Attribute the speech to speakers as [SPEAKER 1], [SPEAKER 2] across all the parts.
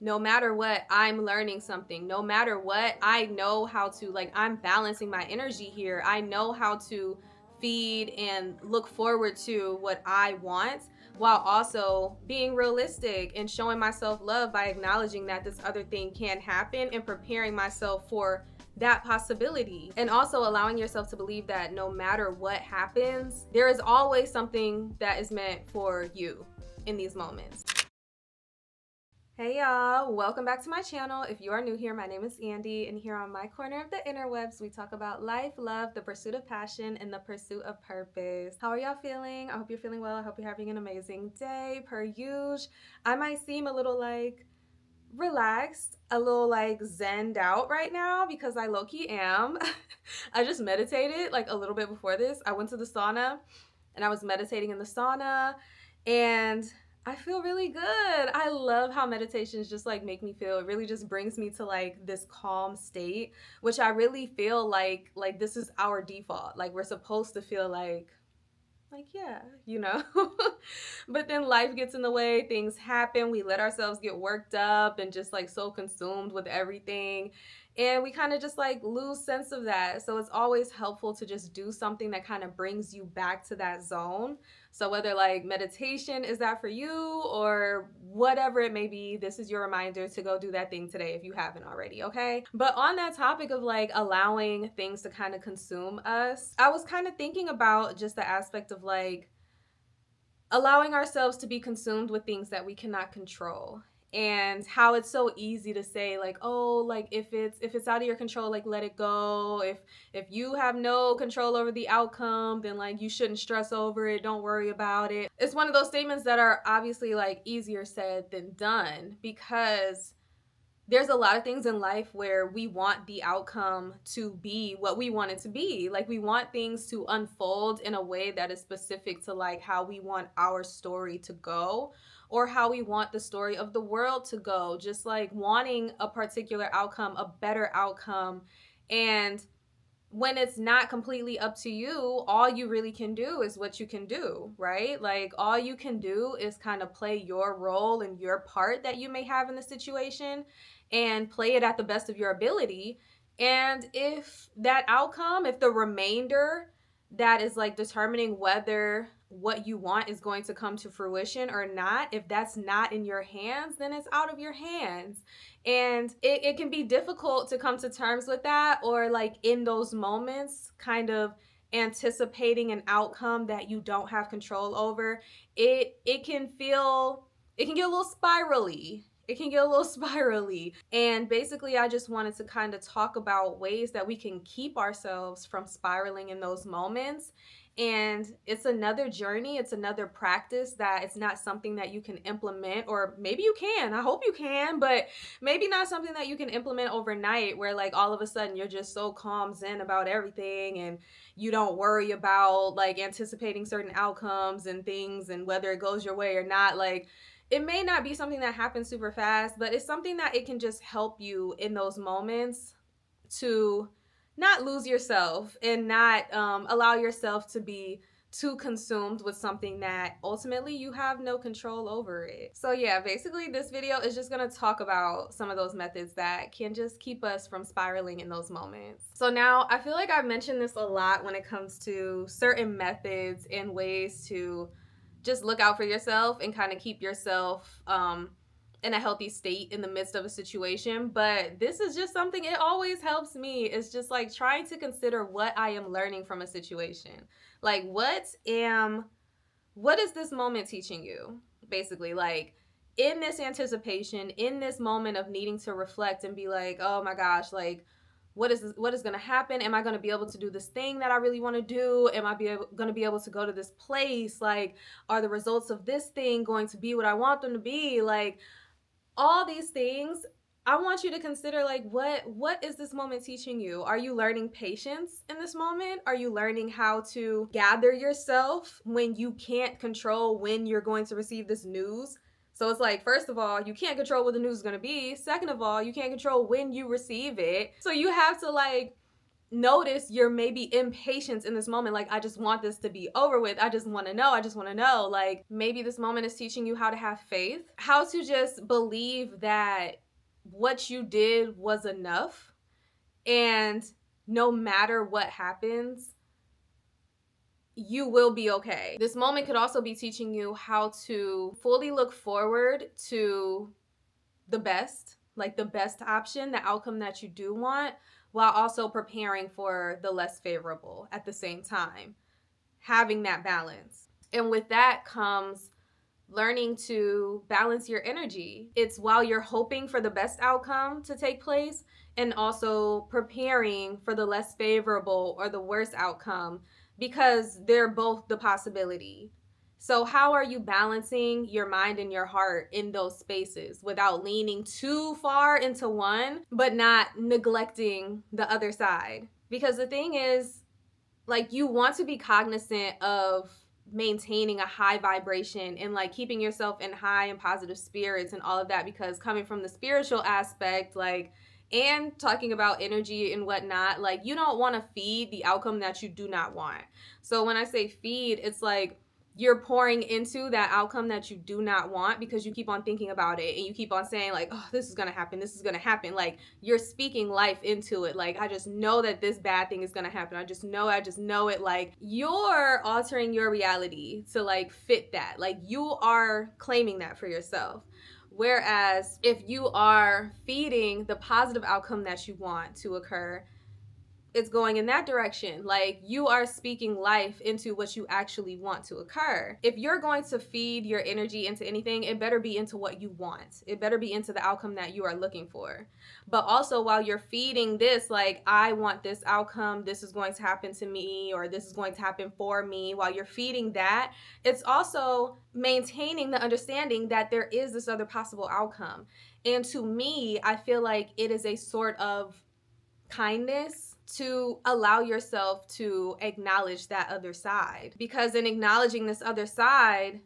[SPEAKER 1] no matter what, I'm learning something. No matter what, I know how to, like, I'm balancing my energy here. I know how to feed and look forward to what I want while also being realistic and showing myself love by acknowledging that this other thing can happen and preparing myself for that possibility. And also allowing yourself to believe that no matter what happens, there is always something that is meant for you in these moments. Hey y'all, welcome back to my channel. If you are new here, my name is Andy, and here on my corner of the interwebs, we talk about life, love, the pursuit of passion, and the pursuit of purpose. How are y'all feeling? I hope you're feeling well. I hope you're having an amazing day. Per usual, I might seem a little like relaxed, a little like zenned out right now because I low-key am. I just meditated like a little bit before this. I went to the sauna and I was meditating in the sauna, and I feel really good. I love how meditations just like make me feel. It really just brings me to like this calm state, which I really feel like this is our default. Like we're supposed to feel like yeah, you know. But then life gets in the way, things happen, we let ourselves get worked up and just like so consumed with everything, and we kind of just like lose sense of that. So it's always helpful to just do something that kind of brings you back to that zone. So whether like meditation is that for you or whatever it may be, this is your reminder to go do that thing today if you haven't already, okay? But on that topic of like allowing things to kind of consume us, I was kind of thinking about just the aspect of like allowing ourselves to be consumed with things that we cannot control, and how it's so easy to say like, oh, like if it's out of your control, like let it go. If you have no control over the outcome, then like you shouldn't stress over it, don't worry about it. It's one of those statements that are obviously like easier said than done, because there's a lot of things in life where we want the outcome to be what we want it to be. Like we want things to unfold in a way that is specific to like how we want our story to go, or how we want the story of the world to go. Just like wanting a particular outcome, a better outcome. And when it's not completely up to you, all you really can do is what you can do, right? Like all you can do is kind of play your role and your part that you may have in the situation and play it at the best of your ability. And if that outcome, if the remainder that is like determining whether what you want is going to come to fruition or not, if that's not in your hands, then it's out of your hands. And it can be difficult to come to terms with that, or like in those moments kind of anticipating an outcome that you don't have control over. It can feel, it can get a little spirally. It can get a little spirally. And basically, I just wanted to kind of talk about ways that we can keep ourselves from spiraling in those moments. And it's another journey, it's another practice, that it's not something that you can implement, or maybe you can, I hope you can, but maybe not something that you can implement overnight, where like all of a sudden you're just so calm zen about everything and you don't worry about like anticipating certain outcomes and things and whether it goes your way or not. Like it may not be something that happens super fast, but it's something that it can just help you in those moments to not lose yourself and not allow yourself to be too consumed with something that ultimately you have no control over it. So yeah, basically this video is just gonna talk about some of those methods that can just keep us from spiraling in those moments. So now I feel like I've mentioned this a lot when it comes to certain methods and ways to just look out for yourself and kind of keep yourself in a healthy state in the midst of a situation. But this is just something, it always helps me. It's just like trying to consider what I am learning from a situation. Like what is this moment teaching you? Basically, like in this anticipation, in this moment of needing to reflect and be like, oh my gosh, like what is going to happen? Am I going to be able to do this thing that I really want to do? Am I going to be able to go to this place? Like, are the results of this thing going to be what I want them to be? Like, all these things, I want you to consider like what is this moment teaching you? Are you learning patience in this moment? Are you learning how to gather yourself when you can't control when you're going to receive this news? So it's like, first of all, you can't control what the news is going to be. Second of all, you can't control when you receive it. So you have to like notice your maybe impatience in this moment. Like, I just want this to be over with. I just want to know. I just want to know. Like, maybe this moment is teaching you how to have faith, how to just believe that what you did was enough. And no matter what happens, you will be okay. This moment could also be teaching you how to fully look forward to the best, like the best option, the outcome that you do want, while also preparing for the less favorable at the same time, having that balance. And with that comes learning to balance your energy. It's while you're hoping for the best outcome to take place and also preparing for the less favorable or the worst outcome, because they're both the possibility. So, how are you balancing your mind and your heart in those spaces without leaning too far into one, but not neglecting the other side? Because the thing is, like, you want to be cognizant of maintaining a high vibration and like keeping yourself in high and positive spirits and all of that, because coming from the spiritual aspect, like, and talking about energy and whatnot, like, you don't want to feed the outcome that you do not want. So when I say feed, it's like you're pouring into that outcome that you do not want because you keep on thinking about it and you keep on saying like, oh, this is gonna happen, this is gonna happen. Like, you're speaking life into it. Like, I just know that this bad thing is gonna happen. I just know it. Like, you're altering your reality to like fit that. Like, you are claiming that for yourself. Whereas if you are feeding the positive outcome that you want to occur, it's going in that direction. Like, you are speaking life into what you actually want to occur. If you're going to feed your energy into anything, it better be into what you want. It better be into the outcome that you are looking for. But also, while you're feeding this, like, I want this outcome, this is going to happen to me, or this is going to happen for me, while you're feeding that, it's also maintaining the understanding that there is this other possible outcome. And to me, I feel like it is a sort of kindness to allow yourself to acknowledge that other side, because in acknowledging this other side,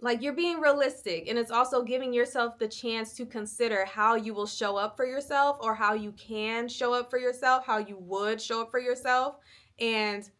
[SPEAKER 1] like, you're being realistic, and it's also giving yourself the chance to consider how you will show up for yourself, or how you can show up for yourself, how you would show up for yourself, and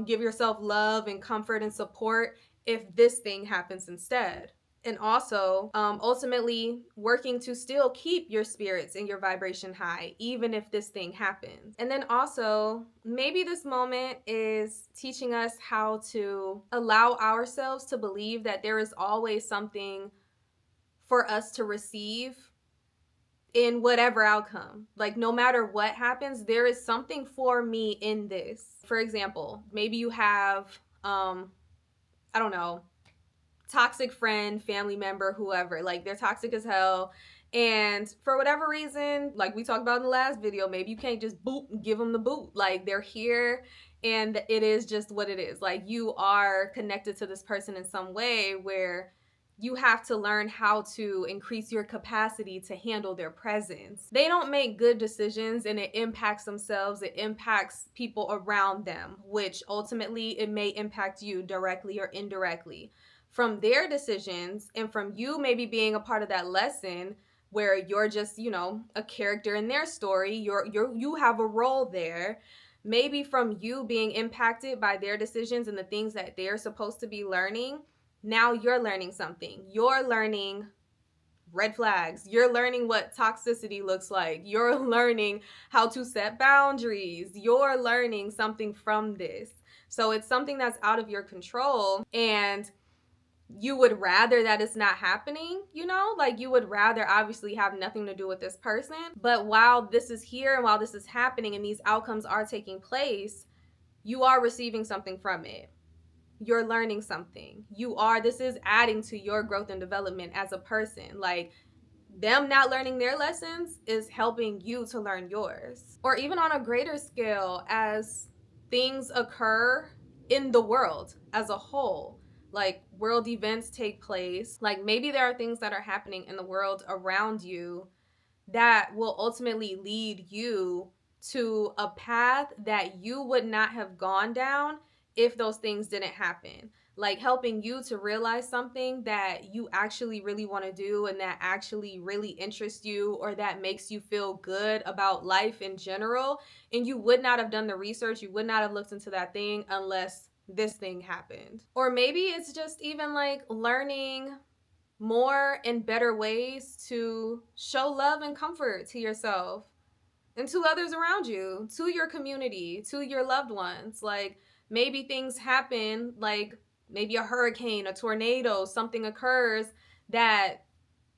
[SPEAKER 1] give yourself love and comfort and support if this thing happens instead. And also, ultimately working to still keep your spirits and your vibration high, even if this thing happens. And then also, maybe this moment is teaching us how to allow ourselves to believe that there is always something for us to receive in whatever outcome. Like, no matter what happens, there is something for me in this. For example, maybe you have, I don't know, toxic friend, family member, whoever, like, they're toxic as hell, and for whatever reason, like we talked about in the last video, maybe you can't just boot and give them the boot. Like, they're here and it is just what it is. Like, you are connected to this person in some way where you have to learn how to increase your capacity to handle their presence. They don't make good decisions and it impacts themselves, it impacts people around them, which ultimately it may impact you directly or indirectly from their decisions, and from you maybe being a part of that lesson where you're just, you know, a character in their story. You have a role there. Maybe from you being impacted by their decisions and the things that they're supposed to be learning, now you're learning something. You're learning red flags. You're learning what toxicity looks like. You're learning how to set boundaries. You're learning something from this. So it's something that's out of your control, and you would rather that it's not happening, you know? Like, you would rather obviously have nothing to do with this person. But while this is here and while this is happening and these outcomes are taking place, you are receiving something from it. You're learning something. This is adding to your growth and development as a person. Like, them not learning their lessons is helping you to learn yours. Or even on a greater scale, as things occur in the world as a whole, like world events take place, like maybe there are things that are happening in the world around you that will ultimately lead you to a path that you would not have gone down if those things didn't happen. like helping you to realize something that you actually really want to do and that actually really interests you or that makes you feel good about life in general. And you would not have done the research, you would not have looked into that thing unless this thing happened. Or maybe it's just even like learning more and better ways to show love and comfort to yourself and to others around you, to your community, to your loved ones. Like maybe things happen, like maybe a hurricane, a tornado, something occurs that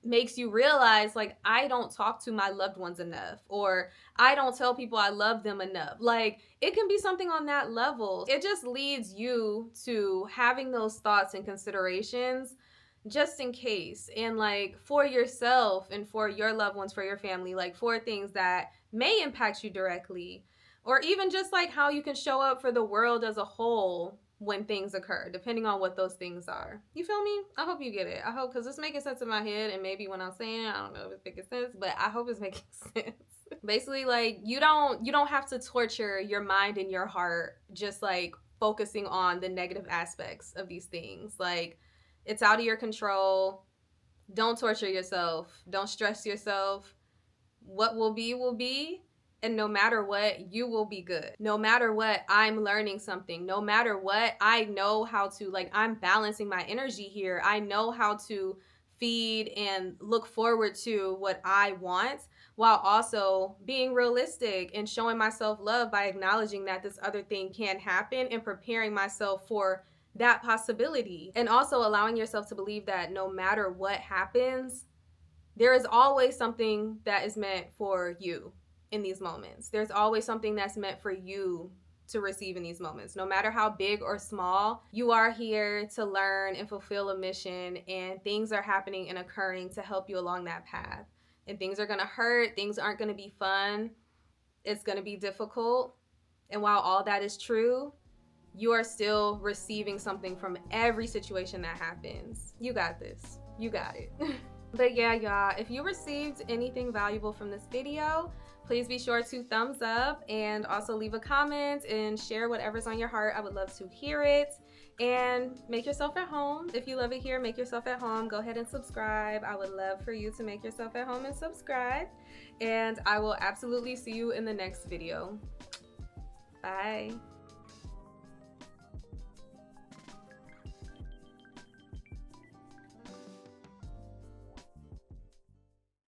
[SPEAKER 1] makes you realize like I don't talk to my loved ones enough, or I don't tell people I love them enough. Like it can be something on that level. It just leads you to having those thoughts and considerations just in case, and like for yourself and for your loved ones, for your family, like for things that may impact you directly, or even just like how you can show up for the world as a whole when things occur, depending on what those things are. You feel me? I hope you get it. I hope, because it's making sense in my head, and maybe when I'm saying it, I don't know if it's making sense, but I hope it's making sense. Basically, like you don't have to torture your mind and your heart just like focusing on the negative aspects of these things. Like it's out of your control. Don't torture yourself. Don't stress yourself. What will be will be. And no matter what, you will be good. No matter what, I'm learning something. No matter what, I know how to, like, I'm balancing my energy here. I know how to feed and look forward to what I want while also being realistic and showing myself love by acknowledging that this other thing can happen and preparing myself for that possibility. And also allowing yourself to believe that no matter what happens, there is always something that is meant for you in these moments. There's always something that's meant for you to receive in these moments. No matter how big or small, you are here to learn and fulfill a mission, and things are happening and occurring to help you along that path. And things are gonna hurt, things aren't gonna be fun, it's gonna be difficult. And while all that is true, you are still receiving something from every situation that happens. You got this. You got it. But yeah, y'all, if you received anything valuable from this video, please be sure to thumbs up and also leave a comment and share whatever's on your heart. I would love to hear it. And make yourself at home. If you love it here, make yourself at home. Go ahead and subscribe. I would love for you to make yourself at home and subscribe. And I will absolutely see you in the next video. Bye.